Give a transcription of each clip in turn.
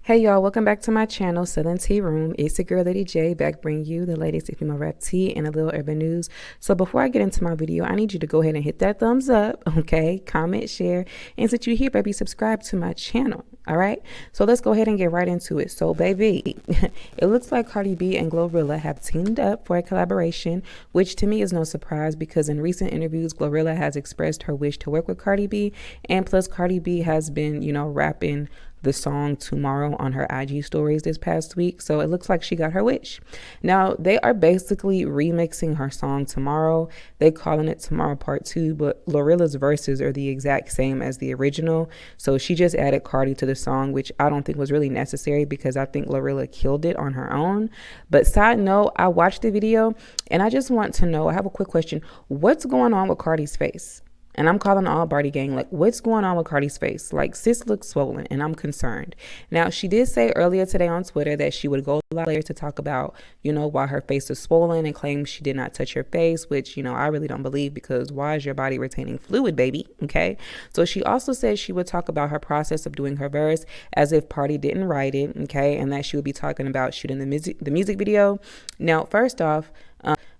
Hey y'all, welcome back to my channel, Selling Tea Room. It's your girl Lady J, back bringing you the latest female rap tea and a little urban news. So before I get into my video, I need you to go ahead and hit that thumbs up, okay? Comment, share, and since you're here, baby, subscribe to my channel, all right? So let's go ahead and get right into it. So baby, it looks like Cardi B and Glorilla have teamed up for a collaboration, which to me is no surprise because in recent interviews, Glorilla has expressed her wish to work with Cardi B, and plus Cardi B has been, rapping the song Tomorrow on her IG stories this past week. So it looks like she got her wish. Now, they are basically remixing her song Tomorrow. They calling it Tomorrow Part 2, but Glorilla's verses are the exact same as the original. So she just added Cardi to the song, which I don't think was really necessary because I think Glorilla killed it on her own. But side note, I watched the video and I just want to know, I have a quick question. What's going on with Cardi's face? And I'm calling all Barty gang, like, what's going on with Cardi's face? Like, sis looks swollen, and I'm concerned. Now, she did say earlier today on Twitter that she would go later to talk about, why her face is swollen and claims she did not touch her face, which, I really don't believe because why is your body retaining fluid, baby? Okay. So she also said she would talk about her process of doing her verse as if Party didn't write it, okay, and that she would be talking about shooting the music video. Now, first off,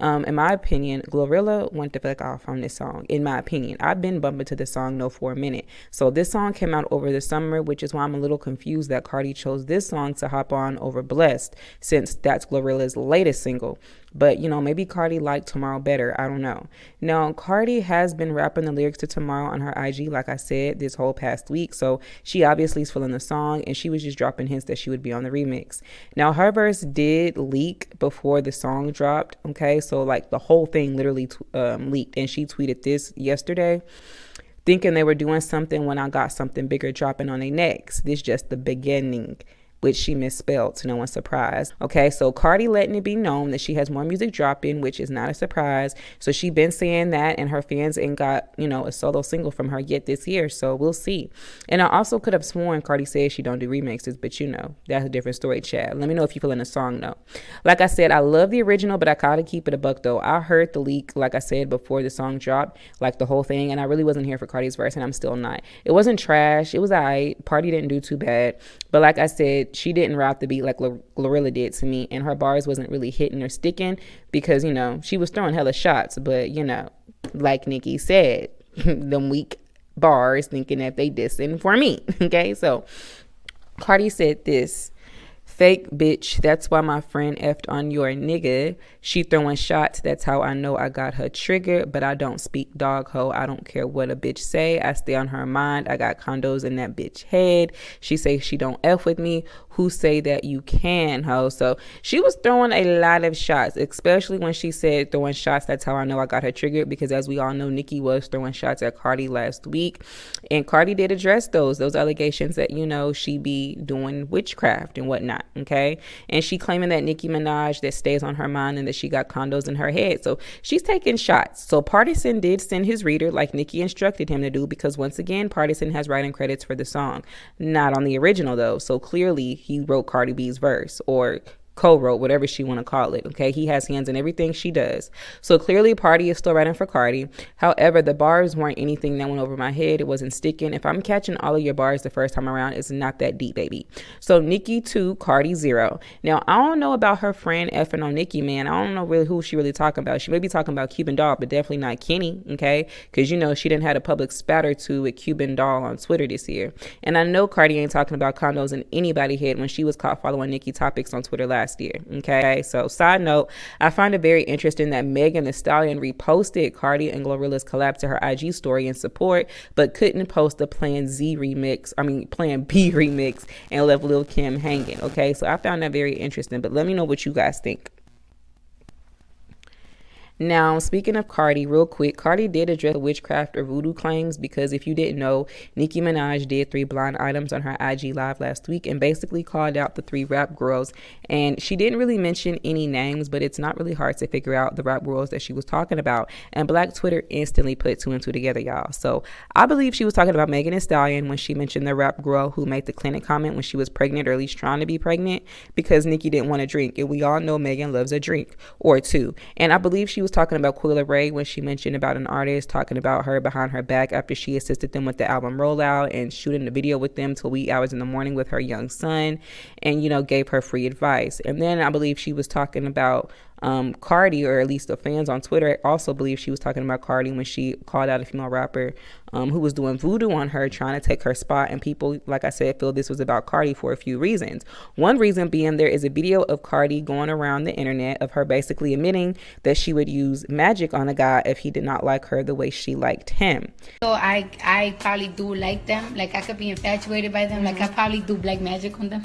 in my opinion, Glorilla went the fuck off on this song. In my opinion, I've been bumping to this song for a minute. So this song came out over the summer, which is why I'm a little confused that Cardi chose this song to hop on over Blessed, since that's Glorilla's latest single. But, maybe Cardi liked Tomorrow better. I don't know. Now, Cardi has been rapping the lyrics to Tomorrow on her IG, like I said, this whole past week. So she obviously is feeling the song, and she was just dropping hints that she would be on the remix. Now, her verse did leak before the song dropped, okay? So, like, the whole thing literally leaked, and she tweeted this yesterday, thinking they were doing something when I got something bigger dropping on their necks. This just the beginning, which she misspelled to no one's surprise. Okay, so Cardi letting it be known that she has more music dropping, which is not a surprise. So she been saying that, and her fans ain't got, a solo single from her yet this year, so we'll see. And I also could have sworn Cardi said she don't do remixes, but that's a different story, Chad. Let me know if you feel in the song, though. Like I said, I love the original, but I gotta keep it a buck, though. I heard the leak, like I said, before the song dropped, like the whole thing, and I really wasn't here for Cardi's verse, and I'm still not. It wasn't trash. It was alright. Party didn't do too bad, but like I said, she didn't rap the beat like Glorilla did to me, and her bars wasn't really hitting or sticking because, she was throwing hella shots, but, like Nicki said, them weak bars thinking that they dissing for me, okay? So Cardi said this: fake bitch, that's why my friend effed on your nigga. She throwing shots, that's how I know I got her triggered, but I don't speak dog ho. I don't care what a bitch say. I stay on her mind. I got condos in that bitch head. She say she don't F with me. Who say that you can, ho? So she was throwing a lot of shots, especially when she said throwing shots, that's how I know I got her triggered, because as we all know, Nicki was throwing shots at Cardi last week, and Cardi did address those allegations that, she be doing witchcraft and whatnot, okay? And she claiming that Nicki Minaj that stays on her mind and that she got condos in her head. So she's taking shots. So Partisan did send his reader like Nicki instructed him to do, because once again, Partisan has writing credits for the song, not on the original though. So clearly he wrote Cardi B's verse, or co-wrote, whatever she want to call it, okay? He has hands in everything she does. So clearly Party is still writing for Cardi. However, the bars weren't anything that went over my head. It wasn't sticking. If I'm catching all of your bars the first time around, it's not that deep, baby. So Nicki 2, Cardi 0. Now, I don't know about her friend effing on Nicki, man. I don't know really who she really talking about. She may be talking about Cuban Doll, but definitely not Kenny, okay? Because, she didn't had a public spat or two with Cuban Doll on Twitter this year. And I know Cardi ain't talking about condos in anybody's head when she was caught following Nicki topics on Twitter last year, okay? So side note, I find it very interesting that Megan Thee Stallion reposted Cardi and Glorilla's collab to her IG story in support, but couldn't post the Plan B remix and left Lil Kim hanging, okay? So I found that very interesting, but let me know what you guys think. Now, speaking of Cardi, real quick, Cardi did address witchcraft or voodoo claims, because if you didn't know, Nicki Minaj did 3 blind items on her IG live last week and basically called out the 3 rap girls. And she didn't really mention any names, but it's not really hard to figure out the rap girls that she was talking about. And Black Twitter instantly put 2 and 2 together, y'all. So I believe she was talking about Megan Thee Stallion when she mentioned the rap girl who made the clinic comment when she was pregnant, or at least trying to be pregnant, because Nicki didn't want to drink. And we all know Megan loves a drink or two. And I believe she was was talking about Quilla Ray when she mentioned about an artist talking about her behind her back after she assisted them with the album rollout and shooting the video with them till wee hours in the morning with her young son, and, you know, gave her free advice. And then I believe she was talking about Cardi, or at least the fans on Twitter also believe she was talking about Cardi when she called out a female rapper who was doing voodoo on her, trying to take her spot. And people, like I said, feel this was about Cardi for a few reasons. One reason being there is a video of Cardi going around the internet of her basically admitting that she would use magic on a guy if he did not like her the way she liked him. So I probably do like them. Like, I could be infatuated by them. Like, I probably do black magic on them.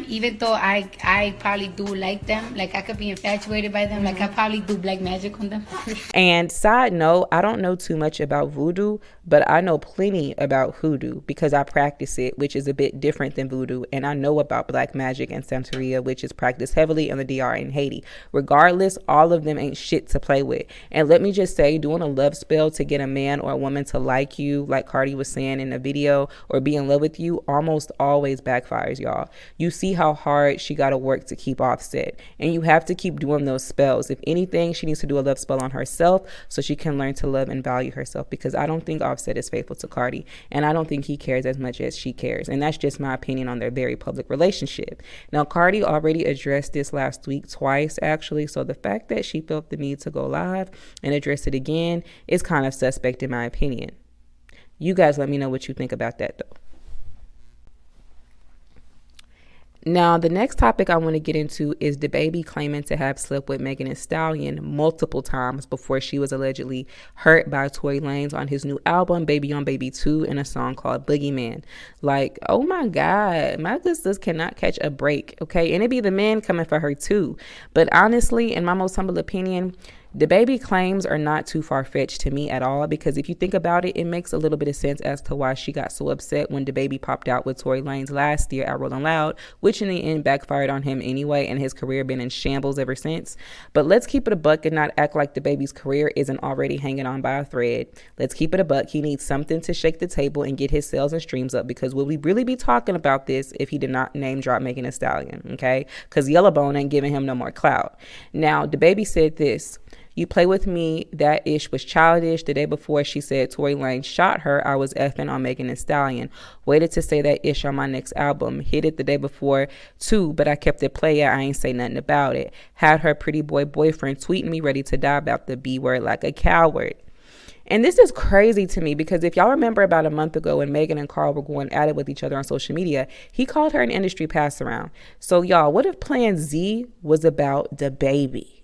Even though I probably do like them, like, I could be infatuated by them, like, I probably do black magic on them. And side note, I don't know too much about voodoo, but I know plenty about hoodoo because I practice it, which is a bit different than voodoo. And I know about black magic and Santeria, which is practiced heavily in the DR and Haiti. Regardless, all of them ain't shit to play with. And let me just say, doing a love spell to get a man or a woman to like you, like Cardi was saying in the video, or be in love with you, almost always backfires, y'all. You see how hard she got to work to keep Offset, and you have to keep doing those spells. If anything, she needs to do a love spell on herself so she can learn to love and value herself, because I don't think Offset is faithful to Cardi, and I don't think he cares as much as she cares. And that's just my opinion on their very public relationship. Now, Cardi already addressed this last week twice, actually, so the fact that she felt the need to go live and address it again is kind of suspect in my opinion. You guys let me know what you think about that though. Now, the next topic I want to get into is DaBaby claiming to have slept with Megan Thee Stallion multiple times before she was allegedly hurt by Tory Lanez on his new album, Baby on Baby 2, in a song called Boogeyman. Like, oh my God, my sisters cannot catch a break, okay? And it be the men coming for her too. But honestly, in my most humble opinion, DaBaby claims are not too far-fetched to me at all, because if you think about it, it makes a little bit of sense as to why she got so upset when DaBaby popped out with Tory Lanez last year at Rollin' Loud, which in the end backfired on him anyway, and his career been in shambles ever since. But let's keep it a buck and not act like DaBaby's career isn't already hanging on by a thread. Let's keep it a buck. He needs something to shake the table and get his sales and streams up, because will we really be talking about this if he did not name drop Megan Thee Stallion, okay? Because Yellowbone ain't giving him no more clout. Now, DaBaby said this: "You play with me, that ish was childish. The day before she said Tory Lanez shot her, I was effing on Megan Thee Stallion. Waited to say that ish on my next album. Hit it the day before too, but I kept it player. I ain't say nothing about it. Had her pretty boy boyfriend tweeting me ready to die about the B word like a coward." And this is crazy to me, because if y'all remember about a month ago when Megan and Carl were going at it with each other on social media, he called her an industry pass around. So y'all, what if Plan Z was about DaBaby?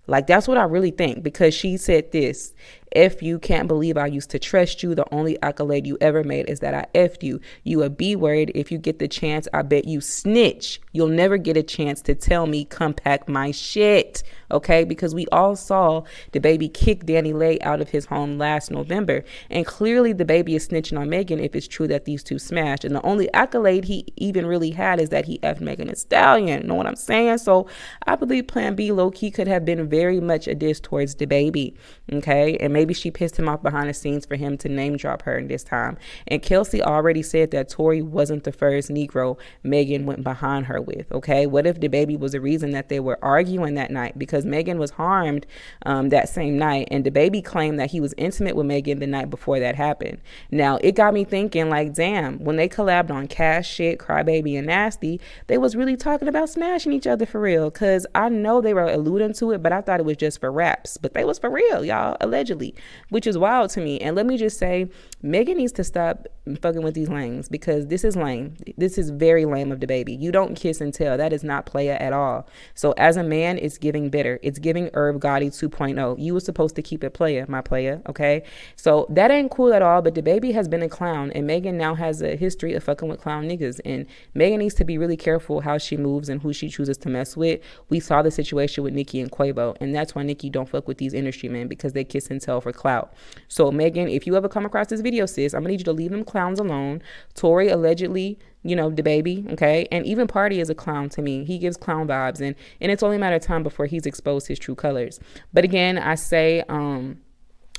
Like, that's what I really think, because she said this: "If you can't believe I used to trust you, the only accolade you ever made is that I effed you. You a B word. If you get the chance, I bet you snitch. You'll never get a chance to tell me come pack my shit." Okay, because we all saw DaBaby kick Danny Lay out of his home last November, and clearly DaBaby is snitching on Megan if it's true that these two smashed. And the only accolade he even really had is that he effed Megan Thee Stallion. Know what I'm saying? So I believe Plan B low key could have been very much a diss towards DaBaby. Okay, and maybe she pissed him off behind the scenes for him to name drop her in this time. And Kelsye already said that Tory wasn't the first Negro Megan went behind her with. Okay, what if DaBaby was the reason that they were arguing that night? Because Megan was harmed that same night, and DaBaby claimed that he was intimate with Megan the night before that happened. Now, it got me thinking, like, damn, when they collabed on Cash Shit, Crybaby, and Nasty, they was really talking about smashing each other for real, because I know they were alluding to it, but I thought it was just for raps. But they was for real, y'all, allegedly, which is wild to me. And let me just say, Megan needs to stop fucking with these lames, because this is lame. This is very lame of DaBaby. You don't kiss and tell. That is not playa at all. So as a man, it's giving bitter. It's giving Irv Gotti 2.0. You were supposed to keep it playa, my playa, okay? So that ain't cool at all, but DaBaby has been a clown, and Megan now has a history of fucking with clown niggas, and Megan needs to be really careful how she moves and who she chooses to mess with. We saw the situation with Nicki and Quavo, and that's why Nicki don't fuck with these industry men, because they kiss and tell for clout. So Megan, if you ever come across this video, sis, I'm gonna need you to leave them clowns alone. Tory allegedly, you know, DaBaby, okay? And even Party is a clown to me. He gives clown vibes, and it's only a matter of time before he's exposed his true colors. But again, I say,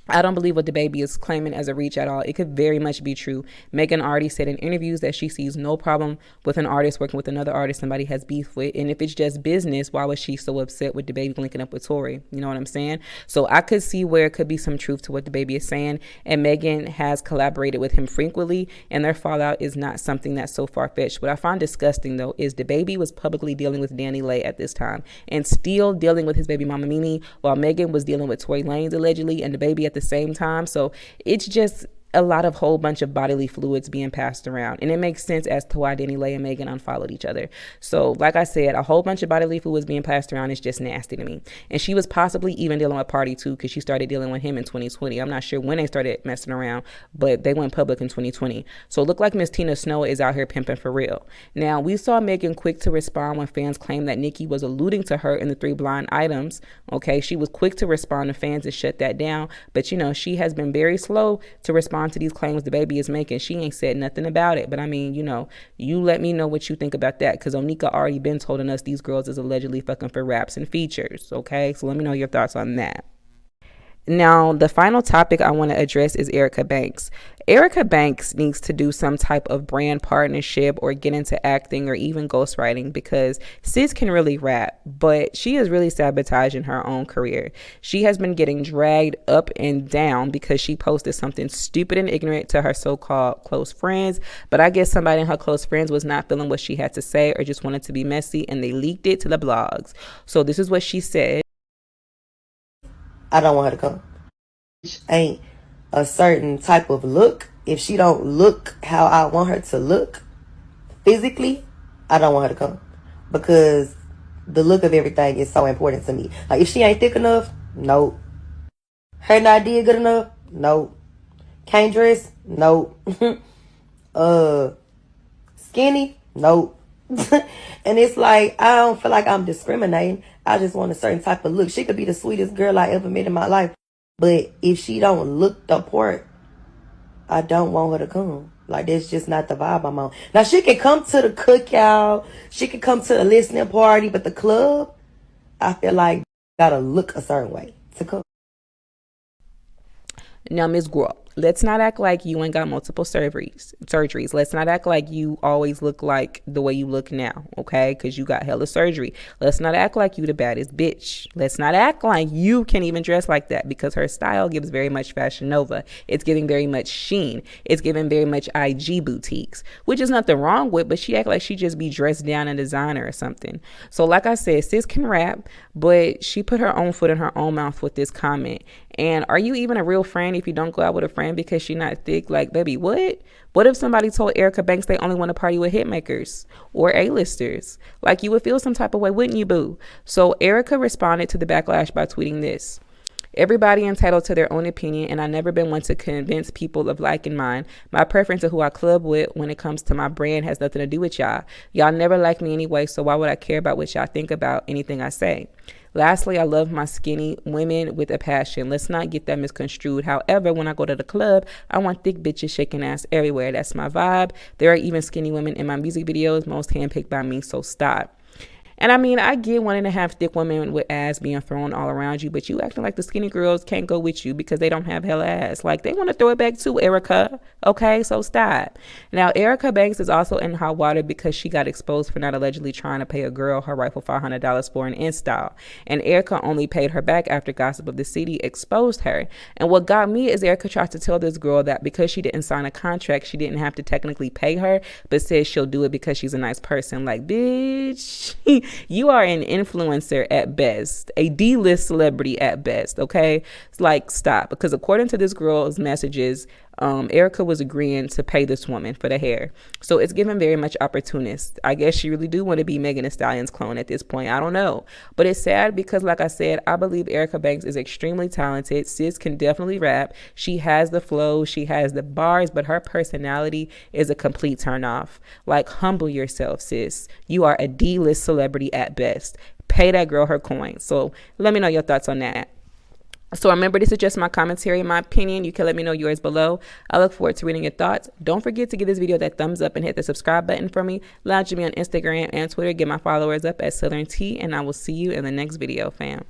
I don't believe what DaBaby is claiming as a reach at all. It could very much be true. Megan already said in interviews that she sees no problem with an artist working with another artist somebody has beef with. And if it's just business, why was she so upset with DaBaby linking up with Tory? You know what I'm saying? So I could see where it could be some truth to what DaBaby is saying. And Megan has collaborated with him frequently, and their fallout is not something that's so far-fetched. What I find disgusting, though, is DaBaby was publicly dealing with Danny Lay at this time and still dealing with his baby mama Mimi, while Megan was dealing with Tory Lanez allegedly, and DaBaby at the same time. So it's just a lot of whole bunch of bodily fluids being passed around, and it makes sense as to why Danny Lay and Megan unfollowed each other. So like I said, a whole bunch of bodily fluids being passed around is just nasty to me. And she was possibly even dealing with Cardi too, because she started dealing with him in 2020. I'm not sure when they started messing around, but they went public in 2020. So it looked like Miss Tina Snow is out here pimping for real. Now, we saw Megan quick to respond when fans claimed that Nicki was alluding to her in the 3 blind items. Okay, she was quick to respond to fans and shut that down, but you know, she has been very slow to respond to these claims DaBaby is making. She ain't said nothing about it, but I mean, you know, you let me know what you think about that, because Onika already been told us these girls is allegedly fucking for raps and features. Okay, so let me know your thoughts on that. Now, the final topic I want to address is Erica Banks. Erica Banks needs to do some type of brand partnership or get into acting or even ghostwriting, because sis can really rap, but she is really sabotaging her own career. She has been getting dragged up and down because she posted something stupid and ignorant to her so-called close friends, but I guess somebody in her close friends was not feeling what she had to say or just wanted to be messy, and they leaked it to the blogs. So this is what she said. I don't want her to come. Ain't a certain type of look. If she don't look how I want her to look physically, I don't want her to come, because the look of everything is so important to me. Like, if she ain't thick enough, nope. Her not did good enough, nope. Can't dress, nope. Skinny, nope. And it's like, I don't feel like I'm discriminating. I just want a certain type of look. She could be the sweetest girl I ever met in my life, but if she don't look the part, I don't want her to come. Like, that's just not the vibe I'm on. Now, she can come to the cookout, she can come to the listening party, but the club, I feel like gotta look a certain way to come. Now, Ms. Girl, let's not act like you ain't got multiple surgeries. Let's not act like you always look like the way you look now, okay? Because you got hella surgery. Let's not act like you the baddest bitch. Let's not act like you can even dress like that, because her style gives very much Fashion Nova. It's giving very much Shein. It's giving very much IG boutiques, which is nothing wrong with, but she act like she just be dressed down in designer or something. So like I said, sis can rap, but she put her own foot in her own mouth with this comment. And are you even a real friend if you don't go out with a friend because she's not thick? Like, baby, what? What if somebody told Erica Banks they only want to party with hitmakers or A-listers? Like, you would feel some type of way, wouldn't you, boo? So Erica responded to the backlash by tweeting this. Everybody entitled to their own opinion, and I've never been one to convince people of liking mine. My preference of who I club with when it comes to my brand has nothing to do with y'all. Y'all never like me anyway, so why would I care about what y'all think about anything I say? Lastly, I love my skinny women with a passion. Let's not get that misconstrued. However, when I go to the club, I want thick bitches shaking ass everywhere. That's my vibe. There are even skinny women in my music videos, most handpicked by me, so stop. And I mean, I get wanting to have thick women with ass being thrown all around you, but you acting like the skinny girls can't go with you because they don't have hella ass. Like, they want to throw it back too, Erica. Okay, so stop. Now, Erica Banks is also in hot water because she got exposed for not allegedly trying to pay a girl her rightful $500 for an install. And Erica only paid her back after Gossip of the City exposed her. And what got me is Erica tried to tell this girl that because she didn't sign a contract, she didn't have to technically pay her, but says she'll do it because she's a nice person. Like, bitch. You are an influencer at best, a D-list celebrity at best, okay? It's like, stop. Because according to this girl's messages, Erica was agreeing to pay this woman for the hair. So it's given very much opportunist. I guess she really do want to be Megan Thee Stallion's clone at this point. I don't know. But it's sad because, like I said, I believe Erica Banks is extremely talented. Sis can definitely rap. She has the flow. She has the bars, but her personality is a complete turnoff. Like, humble yourself, sis. You are a D-list celebrity at best. Pay that girl her coin. So let me know your thoughts on that. So remember, this is just my commentary, my opinion. You can let me know yours below. I look forward to reading your thoughts. Don't forget to give this video that thumbs up and hit the subscribe button for me. Lounge me on Instagram and Twitter. Get my followers up at Southern T, and I will see you in the next video, fam.